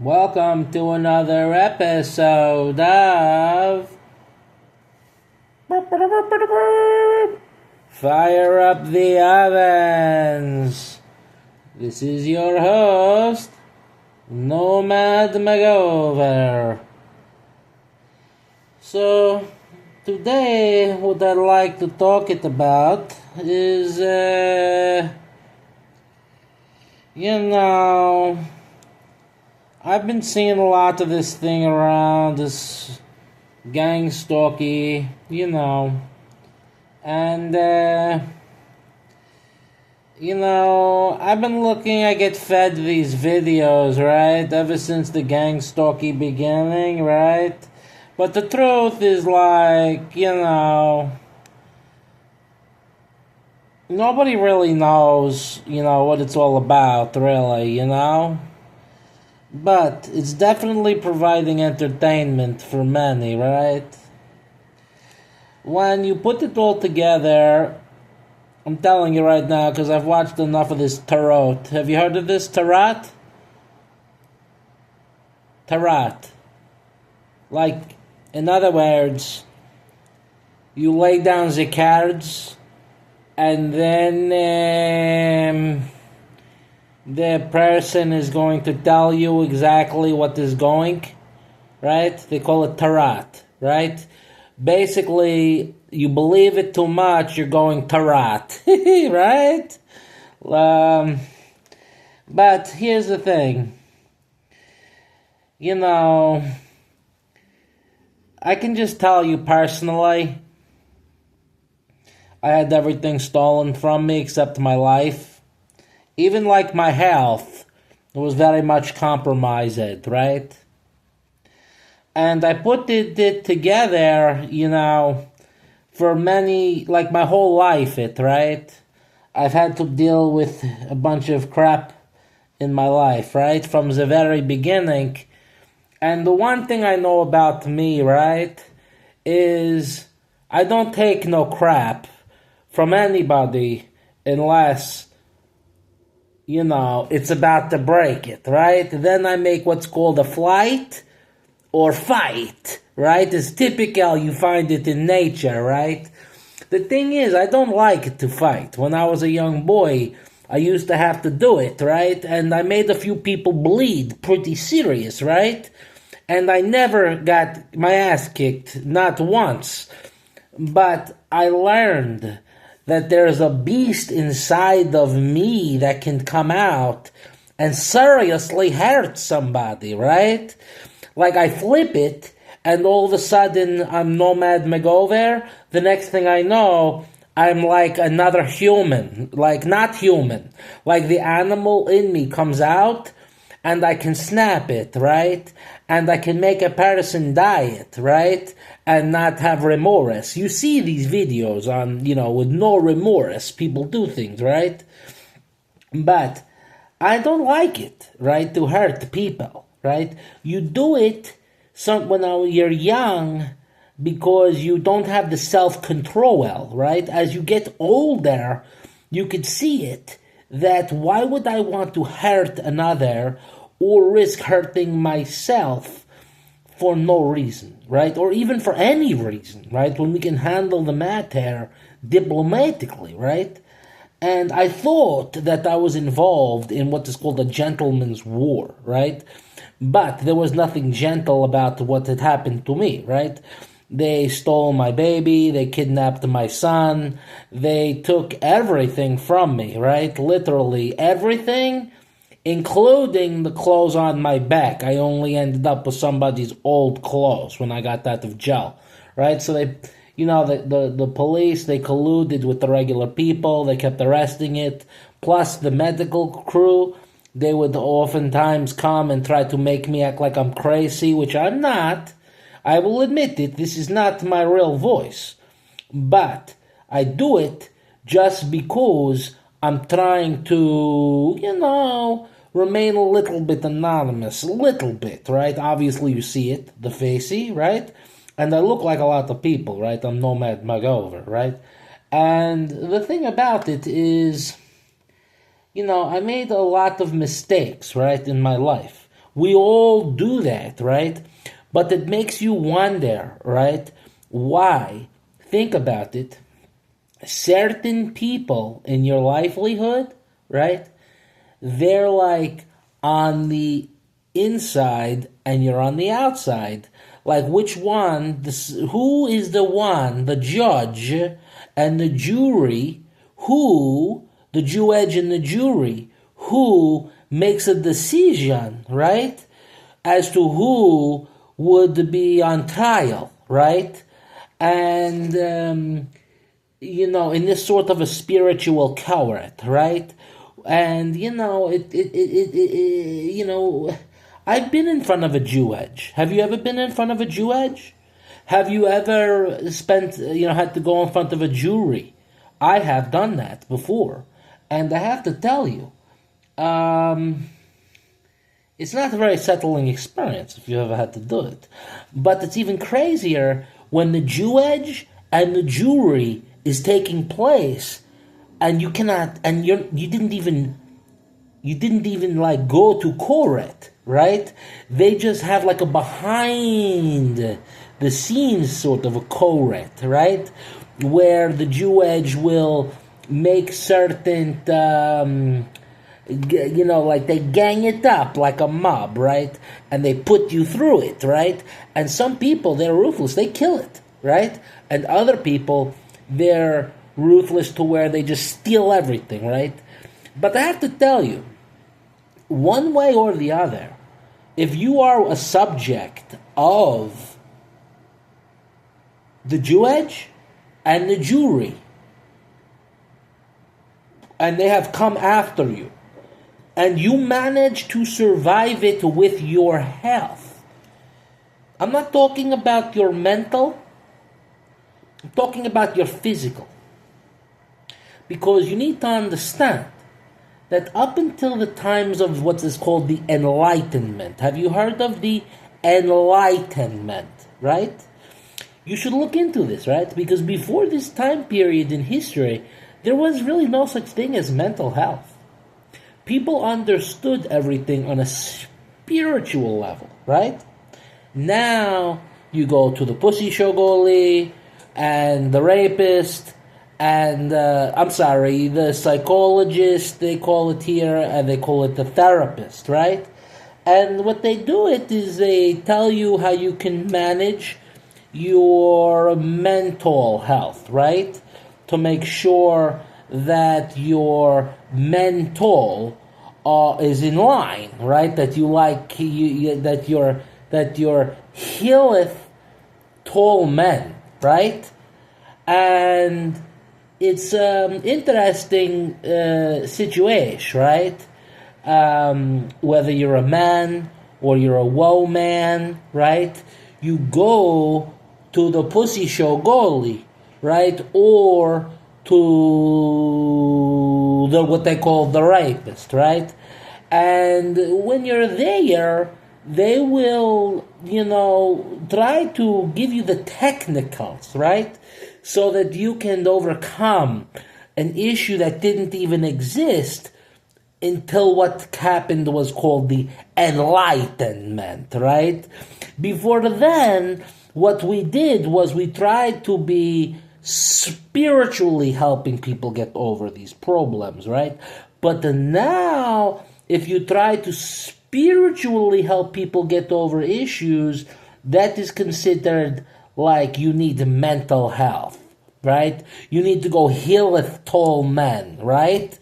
Welcome to another episode of Fire Up the Ovens. This is your host, Nomad McGover. So, today what I'd like to talk it about is, I've been seeing a lot of this thing around, this gang stalky, and, I've been looking, I get fed these videos, right, ever since the gang stalky beginning, right, but the truth is nobody really knows, what it's all about, really, But it's definitely providing entertainment for many, right? When you put it all together, I'm telling you right now, because I've watched enough of this tarot. Have you heard of this tarot? Tarot. Like, in other words, you lay down the cards, and then the person is going to tell you exactly what is going, right? They call it tarot, right? Basically, you believe it too much, you're going tarot, right? But here's the thing. I can just tell you personally, I had everything stolen from me except my life. Even like my health was very much compromised, right? And I put it together, for many, like my whole life, right? I've had to deal with a bunch of crap in my life, right? From the very beginning. And the one thing I know about me, right, is I don't take no crap from anybody unless it's about to break it, right? Then I make what's called a flight or fight, right? It's typical, you find it in nature, right? The thing is, I don't like to fight. When I was a young boy, I used to have to do it, right? And I made a few people bleed pretty serious, right? And I never got my ass kicked, not once. But I learned that there's a beast inside of me that can come out and seriously hurt somebody, right? Like I flip it, and all of a sudden I'm Nomad McGover. The next thing I know, I'm like another human, like not human. Like the animal in me comes out, and I can snap it, right? And I can make a person diet, right? And not have remorse. You see these videos on, with no remorse, people do things, right? But I don't like it, right? To hurt people, right? You do it when you're young because you don't have the self-control, right? As you get older, you could see it, that why would I want to hurt another or risk hurting myself for no reason, right? Or even for any reason, right? When we can handle the matter diplomatically, right? And I thought that I was involved in what is called a gentleman's war, right? But there was nothing gentle about what had happened to me, right? They stole my baby, they kidnapped my son, they took everything from me, right? Literally everything, including the clothes on my back. I only ended up with somebody's old clothes when I got out of jail, right? So they, the police, they colluded with the regular people, they kept arresting it, plus the medical crew, they would oftentimes come and try to make me act like I'm crazy, which I'm not. I will admit it, this is not my real voice. But I do it just because I'm trying to, remain a little bit anonymous. A little bit, right? Obviously you see it, the facey, right? And I look like a lot of people, right? I'm Nomad McGover, right? And the thing about it is, I made a lot of mistakes, right, in my life. We all do that, right? But it makes you wonder, right? Why? Think about it. Certain people in your livelihood, right? They're like on the inside and you're on the outside. Like which one, who is the one, the judge and the jury, the judge and the jury, who makes a decision, right? As to who would be on trial, right? And, in this sort of a spiritual court, right? And I've been in front of a judge. Have you ever been in front of a judge? Have you ever had to go in front of a jury? I have done that before, and I have to tell you, it's not a very settling experience if you ever had to do it. But it's even crazier when the judge and the jury is taking place, and you cannot, and you didn't even like go to court, right? They just have like a behind the scenes sort of a court, right? Where the judge will make certain, like they gang it up like a mob, right? And they put you through it, right? And some people, they're ruthless, they kill it, right? And other people, they're ruthless to where they just steal everything, right? But I have to tell you, one way or the other, if you are a subject of the judge and the jury, and they have come after you, and you manage to survive it with your health, I'm not talking about your mental, I'm talking about your physical. Because you need to understand that up until the times of what is called the Enlightenment, have you heard of the Enlightenment, right? You should look into this, right? Because before this time period in history, there was really no such thing as mental health. People understood everything on a spiritual level, right? Now, you go to the pussy shogoli and the rapist, and the psychologist, they call it here, and they call it the therapist, right? And what they do is they tell you how you can manage your mental health, right? To make sure that your mental is in line, right? That you're healeth tall men, right? And it's an interesting situation, right? Whether you're a man or you're a woman, right? You go to the pussy show goalie, right? Or to what they call the rapist, right? And when you're there, they will, try to give you the technicals, right? So that you can overcome an issue that didn't even exist until what happened was called the Enlightenment, right? Before then, what we did was we tried to be spiritually helping people get over these problems, right? But now, if you try to spiritually help people get over issues, that is considered like you need mental health, right? You need to go healeth tall men, right?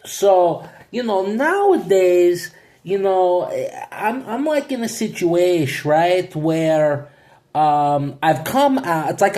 So, nowadays, I'm like in a situation, right, where I've come out. It's like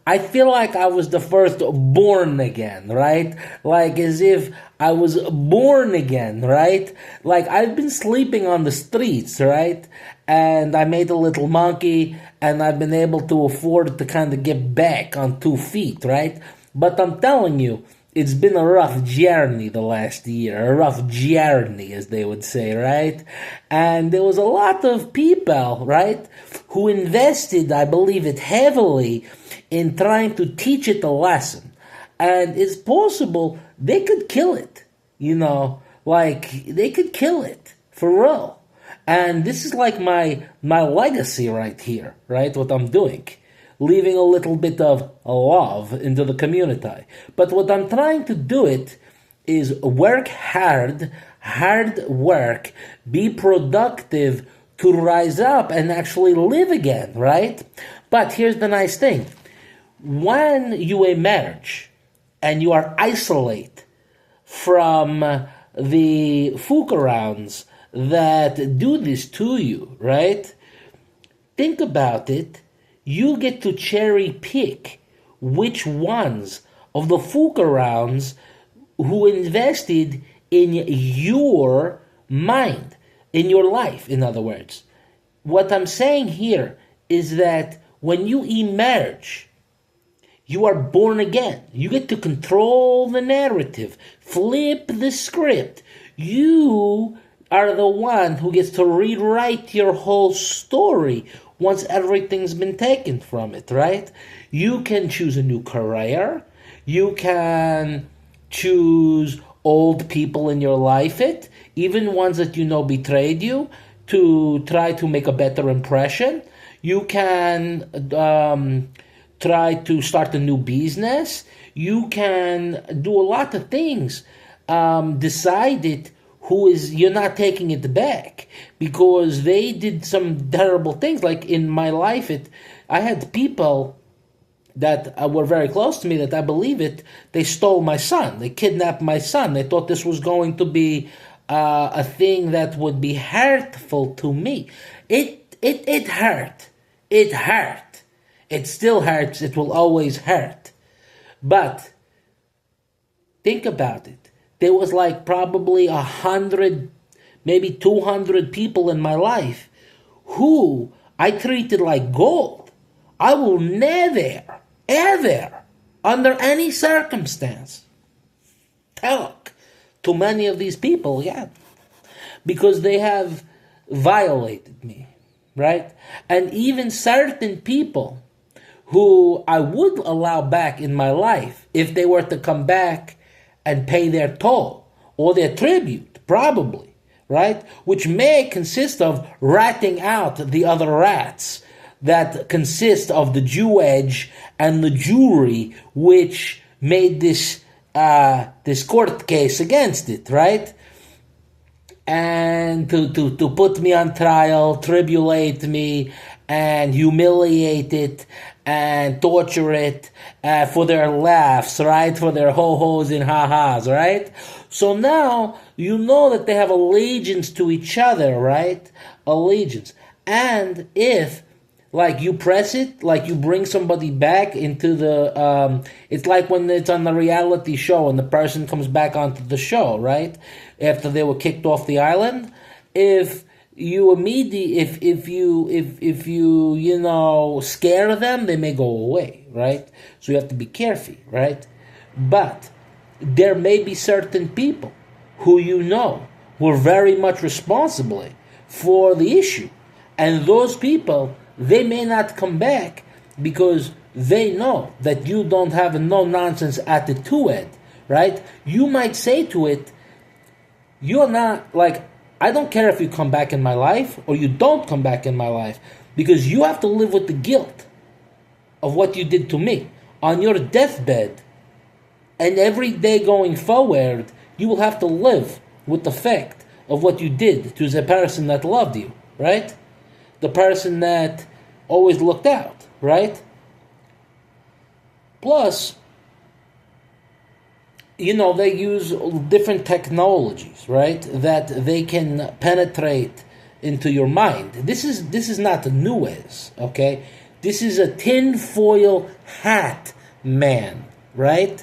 I feel like I was the first born again, right? Like as if I was born again, right? Like I've been sleeping on the streets, right? And I made a little monkey, and I've been able to afford to kind of get back on 2 feet, right? But I'm telling you, it's been a rough journey the last year, a rough journey, as they would say, right? And there was a lot of people, right, who invested, I believe it heavily, in trying to teach it a lesson. And it's possible they could kill it, like they could kill it For real. And this is like my legacy right here, right? What I'm doing. Leaving a little bit of love into the community. But what I'm trying to do it is work hard work, be productive to rise up and actually live again, right? But here's the nice thing. When you emerge and you are isolated from the fukarounds that do this to you, right? Think about it. You get to cherry pick which ones of the fukarounds who invested in your mind, in your life, in other words. What I'm saying here is that when you emerge, you are born again. You get to control the narrative, flip the script. You are the one who gets to rewrite your whole story once everything's been taken from it, right? You can choose a new career. You can choose old people in your life, even ones that you know betrayed you, to try to make a better impression. You can try to start a new business. You can do a lot of things. Decide it you're not taking it back because they did some terrible things. Like in my life, I had people that were very close to me that I believe they stole my son. They kidnapped my son. They thought this was going to be a thing that would be hurtful to me. It hurt. It hurt. It still hurts. It will always hurt. But think about it. There was like probably 100, maybe 200 people in my life who I treated like gold. I will never, ever, under any circumstance, talk to many of these people again. Because they have violated me, right? And even certain people who I would allow back in my life if they were to come back and pay their toll or their tribute, probably, right? Which may consist of ratting out the other rats that consist of the Jew edge and the Jewry, which made this court case against it, right? And to put me on trial, tribulate me, and humiliate it, and torture it for their laughs, right? For their ho-hos and ha-has, right? So now you know that they have allegiance to each other, right? Allegiance. And if, like, you press it, like you bring somebody back into the, it's like when it's on the reality show and the person comes back onto the show, right? After they were kicked off the island. If you immediately, if you scare them, they may go away, right? So you have to be careful, right? But there may be certain people who were very much responsible for the issue. And those people, they may not come back because they know that you don't have a no-nonsense attitude, right? You might say to it, you're not, like, I don't care if you come back in my life or you don't come back in my life, because you have to live with the guilt of what you did to me on your deathbed. And every day going forward, you will have to live with the fact of what you did to the person that loved you, right? The person that always looked out, right? Plus, they use different technologies, right? That they can penetrate into your mind. This is not a Nuez, okay? This is a tinfoil hat man, right?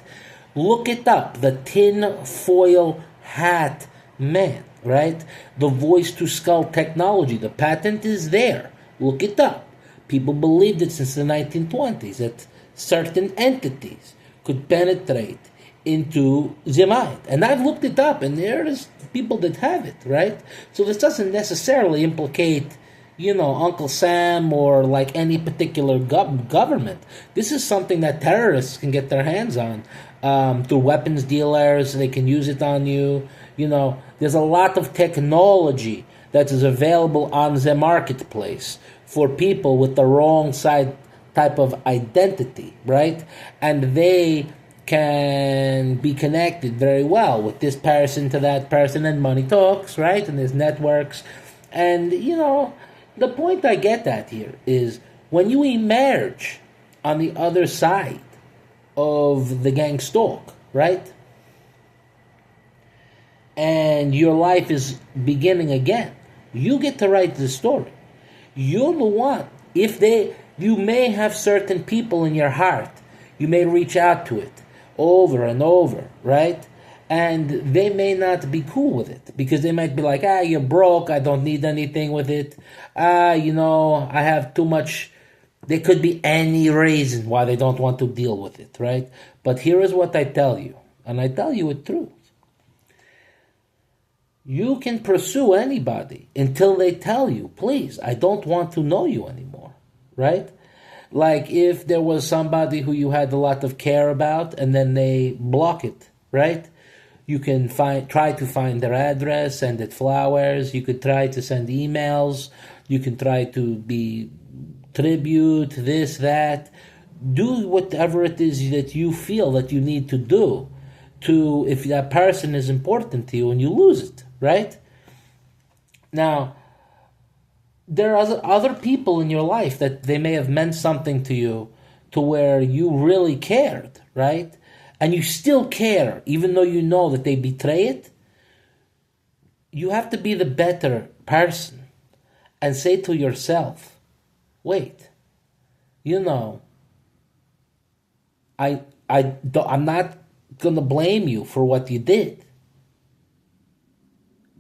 Look it up, the tinfoil hat man, right? The voice-to-skull technology, the patent is there. Look it up. People believed it since the 1920s that certain entities could penetrate into the mind. And I've looked it up, and there's people that have it, right? So this doesn't necessarily implicate, Uncle Sam or like any particular government. This is something that terrorists can get their hands on through weapons dealers. They can use it on you. There's a lot of technology that is available on the marketplace for people with the wrong side type of identity, right? And they can be connected very well with this person to that person, and money talks, right? And there's networks. And, the point I get at here is when you emerge on the other side of the gang stalk, right? And your life is beginning again, you get to write the story. You're the one. You may have certain people in your heart, you may reach out to it over and over, right? And they may not be cool with it because they might be like, you're broke, I don't need anything with it. I have too much. There could be any reason why they don't want to deal with it, right? But here is what I tell you, and I tell you with truth. You can pursue anybody until they tell you, please, I don't want to know you anymore, right? Like if there was somebody who you had a lot of care about and then they block it, right? You can try to find their address, send it flowers. You could try to send emails. You can try to be tribute, this, that. Do whatever it is that you feel that you need to do if that person is important to you and you lose it, right? Now, there are other people in your life that they may have meant something to you to where you really cared, right? And you still care, even though you know that they betray it. You have to be the better person and say to yourself, wait, I'm not going to blame you for what you did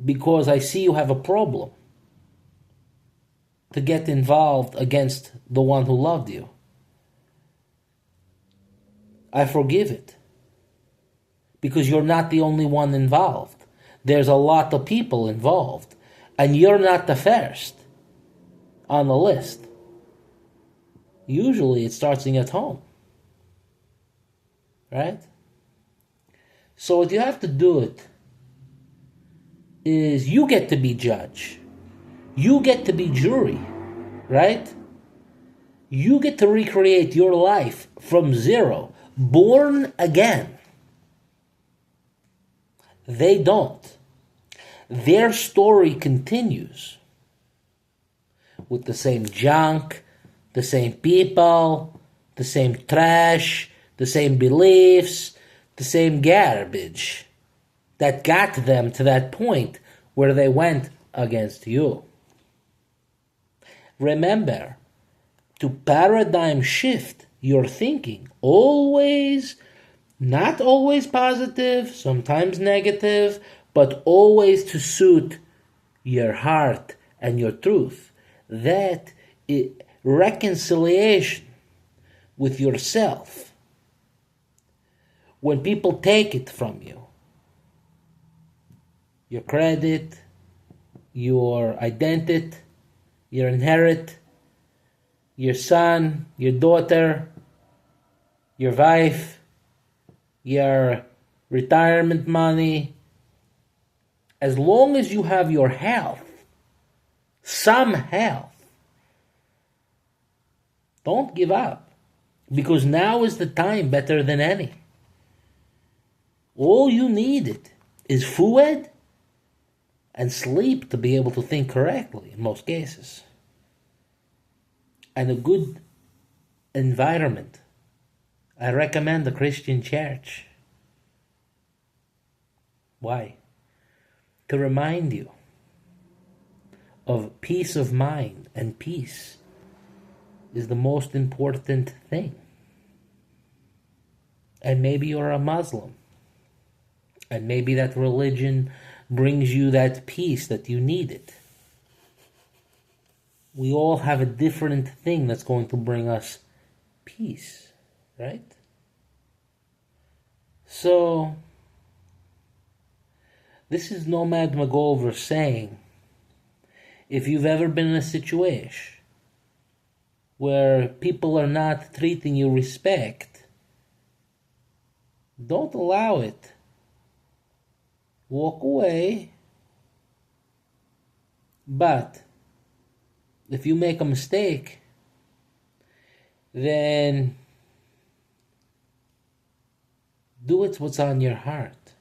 because I see you have a problem to get involved against the one who loved you. I forgive it because you're not the only one involved. There's a lot of people involved, and you're not the first on the list. Usually it starts at home, right? So what you have to do is you get to be judge. You get to be jury, right? You get to recreate your life from zero, born again. They don't. Their story continues with the same junk, the same people, the same trash, the same beliefs, the same garbage that got them to that point where they went against you. Remember to paradigm shift your thinking. Not always positive, sometimes negative, but always to suit your heart and your truth. That reconciliation with yourself. When people take it from you, your credit, your identity, your inherit, your son, your daughter, your wife, your retirement money, as long as you have your health, some health, don't give up, because now is the time better than any. All you needed is food and sleep to be able to think correctly in most cases. And a good environment. I recommend the Christian church. Why? To remind you of peace of mind, and peace is the most important thing. And maybe you're a Muslim, and maybe that religion brings you that peace that you needed. We all have a different thing that's going to bring us peace, right? So, this is Nomad McGolver saying, if you've ever been in a situation where people are not treating you respect, don't allow it. walk away. But if you make a mistake, then do it what's on your heart.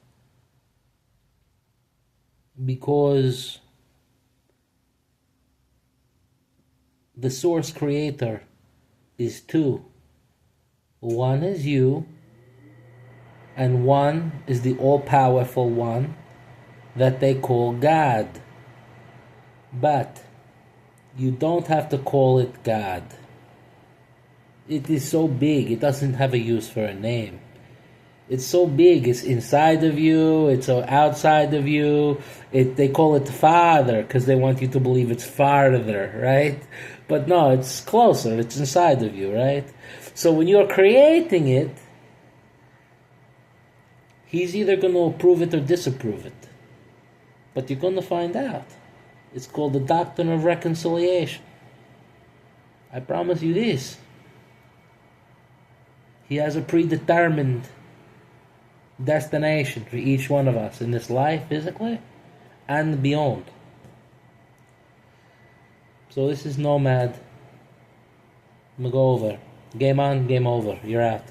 Because the source creator is two. One is you, and one is the all-powerful one that they call God. But you don't have to call it God. It is so big, it doesn't have a use for a name. It's so big, it's inside of you, it's outside of you. They call it Father because they want you to believe it's farther, right? But no, it's closer, it's inside of you, right? So when you're creating it, He's either going to approve it or disapprove it. But you're going to find out. It's called the doctrine of reconciliation. I promise you this. He has a predetermined destination for each one of us in this life, physically, and beyond. So this is Nomad. I'm going to go over. Game on, game over. You're out.